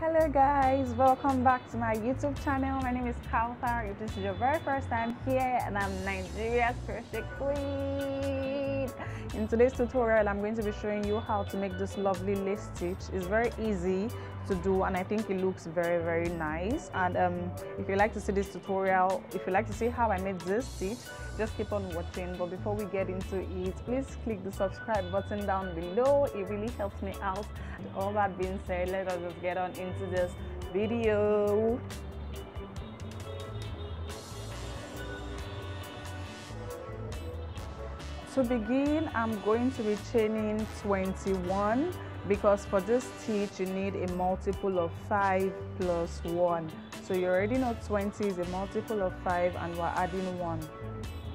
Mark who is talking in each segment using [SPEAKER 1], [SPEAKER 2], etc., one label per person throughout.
[SPEAKER 1] Hello guys, welcome back to my YouTube channel. My name is Kauthar. If this is your very first time here, and I'm Nigeria's crochet queen. In today's tutorial, I'm going to be showing you how to make this lovely lace stitch. It's very easy to do and I think it looks very nice. And if you like to see this tutorial, if you like to see how I made this stitch, just keep on watching. But before we get into it, please click the subscribe button down below. It really helps me out. All that being said, let us just get on into this video. To begin, I'm going to be chaining 21 because for this stitch you need a multiple of 5 plus 1. So you already know 20 is a multiple of 5 and we're adding 1.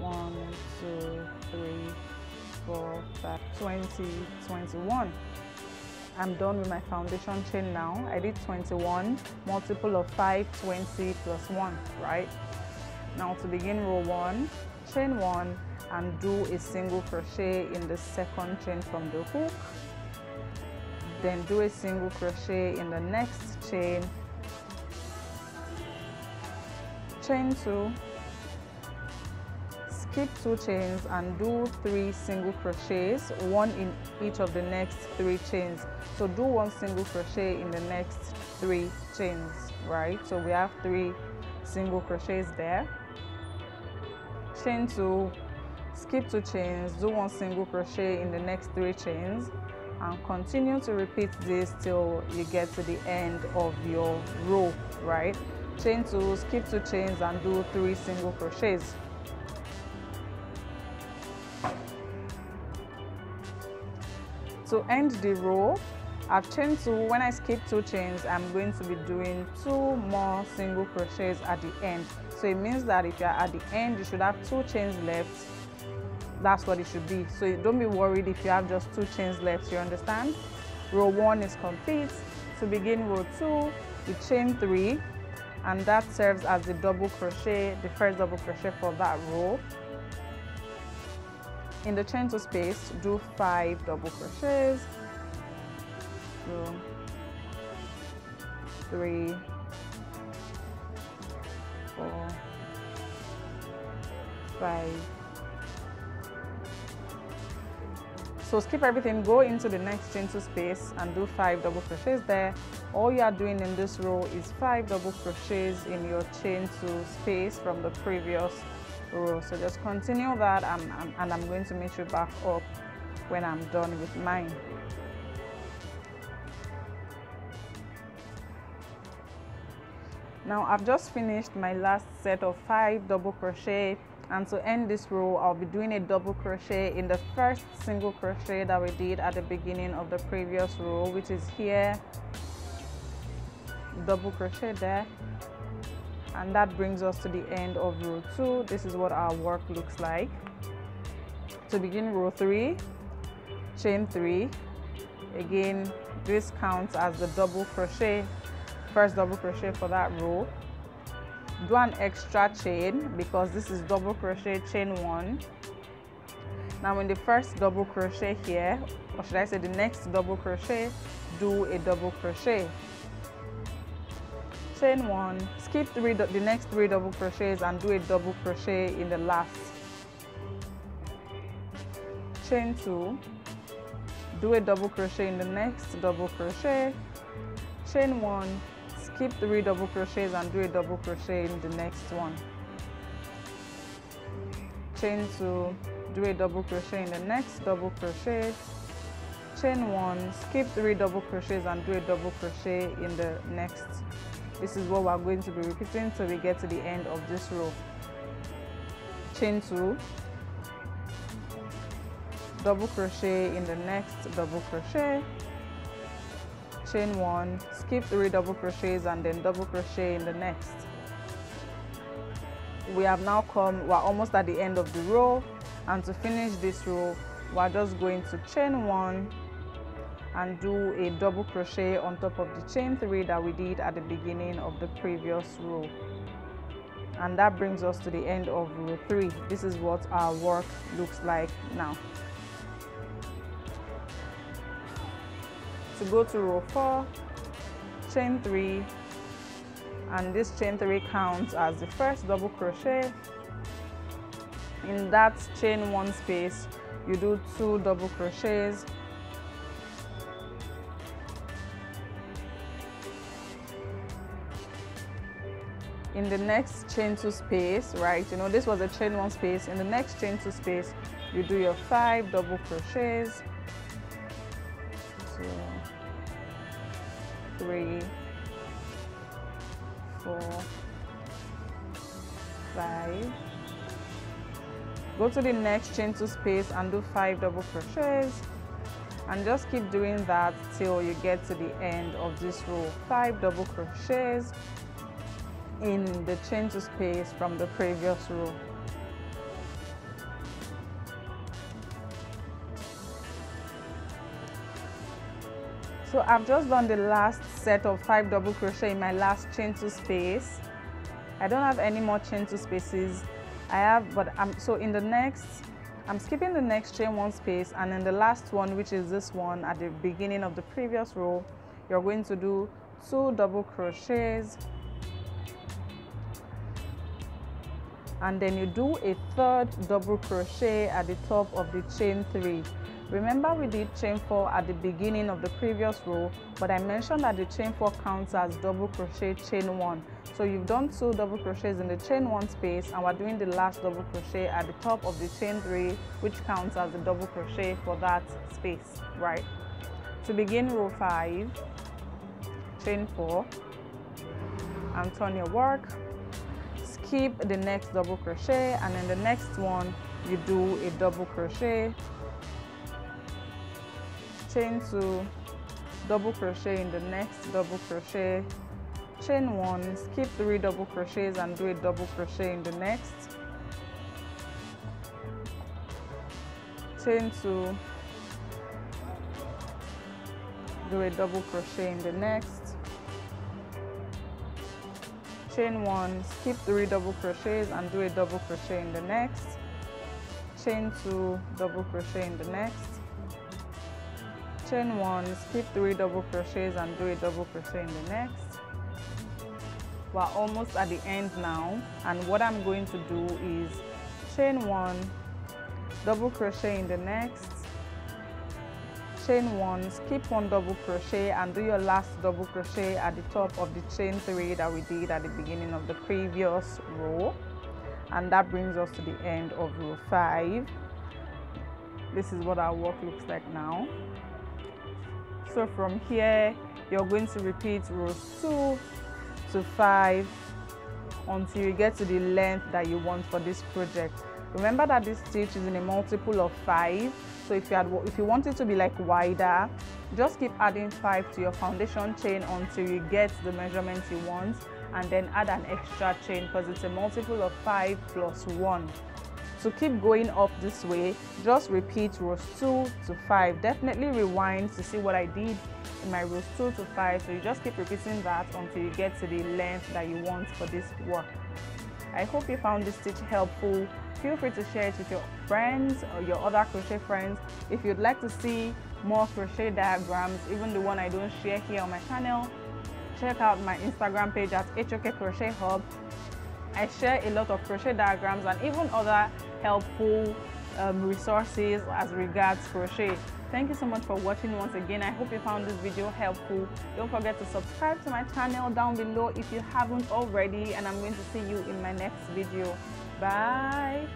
[SPEAKER 1] 1, 2, 3, 4, 5, 20, 21. I'm done with my foundation chain now. I did 21, multiple of 5, 20 plus 1, right? Now to begin row 1, chain 1 and do a single crochet in the second chain from the hook. Then do a single crochet in the next chain, chain 2, skip 2 chains and do 3 single crochets, 1 in each of the next 3 chains. So do 1 single crochet in the next 3 chains, right? So we have 3 single crochets there. Chain 2, skip 2 chains, do 1 single crochet in the next 3 chains and continue to repeat this till you get to the end of your row, right? Chain 2, skip 2 chains and do 3 single crochets. To end the row, I've chained 2. When I skip 2 chains, I'm going to be doing 2 more single crochets at the end. So it means that if you're at the end, you should have 2 chains left. That's what it should be. So don't be worried if you have just 2 chains left, you understand? Row 1 is complete. To begin row 2, we chain 3 and that serves as the double crochet, the first double crochet for that row. In the chain 2 space, do 5 double crochets. 2, 3, 4, 5. So skip everything, go into the next chain 2 space and do 5 double crochets there. All you are doing in this row is 5 double crochets in your chain 2 space from the previous row. So just continue that and I'm going to meet you back up when I'm done with mine. Now I've just finished my last set of 5 double crochet, and to end this row I'll be doing a double crochet in the first single crochet that we did at the beginning of the previous row, which is here. Double crochet there, and that brings us to the end of row 2. This is what our work looks like. To begin row 3, chain 3. Again, this counts as the double crochet, first double crochet for that row. Do an extra chain because this is double crochet chain 1. Now in the first double crochet here, or should I say the next double crochet, do a double crochet. Chain 1, skip the next 3 double crochets and do a double crochet in the last. Chain 2, do a double crochet in the next double crochet. Chain 1, skip 3 double crochets and do a double crochet in the next one. Chain 2, do a double crochet in the next double crochet. Chain 1, skip 3 double crochets and do a double crochet in the next. This is what we're going to be repeating till we get to the end of this row. Chain 2, double crochet in the next double crochet. Chain 1, skip 3 double crochets and then double crochet in the next. We're almost at the end of the row, and to finish this row we're just going to chain 1 and do a double crochet on top of the chain 3 that we did at the beginning of the previous row, and that brings us to the end of row 3. This is what our work looks like now. To go to row 4, chain 3, and this chain 3 counts as the first double crochet. In that chain 1 space, you do 2 double crochets. In the next chain 2 space, right, you know, this was a chain 1 space. In the next chain 2 space, you do your 5 double crochets. 2, 3, 4, 5. Go to the next chain 2 space and do 5 double crochets, and just keep doing that till you get to the end of this row. 5 double crochets in the chain 2 space from the previous row. So I've just done the last set of 5 double crochet in my last chain 2 space. I don't have any more chain 2 spaces. I have, but so in the next, I'm skipping the next chain 1 space, and in the last one, which is this one at the beginning of the previous row, you're going to do 2 double crochets, and then you do a 3rd double crochet at the top of the chain 3. Remember, we did chain 4 at the beginning of the previous row, but I mentioned that the chain 4 counts as double crochet chain 1. So you've done 2 double crochets in the chain 1 space, and we're doing the last double crochet at the top of the chain 3, which counts as the double crochet for that space, right? To begin row 5, chain 4, and turn your work. Skip the next double crochet, and in the next one, you do a double crochet, chain 2, double crochet in the next double crochet, chain 1, skip 3 double crochets and do a double crochet in the next, chain 2, do a double crochet in the next, chain 1, skip 3 double crochets and do a double crochet in the next, chain 2, double crochet in the next, chain 1, skip 3 double crochets and do a double crochet in the next. We're almost at the end now, and what I'm going to do is chain 1, double crochet in the next, chain 1, skip 1 double crochet and do your last double crochet at the top of the chain 3 that we did at the beginning of the previous row, and that brings us to the end of row 5. This is what our work looks like now. So from here, you're going to repeat rows 2 to 5 until you get to the length that you want for this project. Remember that this stitch is in a multiple of 5, so if you want it to be like wider, just keep adding 5 to your foundation chain until you get the measurements you want, and then add an extra chain because it's a multiple of 5 plus 1. To keep going up this way, just repeat rows 2 to 5. Definitely rewind to see what I did in my rows 2 to 5. So you just keep repeating that until you get to the length that you want for this work. I hope you found this stitch helpful. Feel free to share it with your friends or your other crochet friends. If you'd like to see more crochet diagrams, even the one I don't share here on my channel, check out my Instagram page at HOK Crochet Hub. I share a lot of crochet diagrams and even other helpful resources as regards crochet. Thank you so much for watching once again. I hope you found this video helpful. Don't forget to subscribe to my channel down below if you haven't already, and I'm going to see you in my next video. Bye.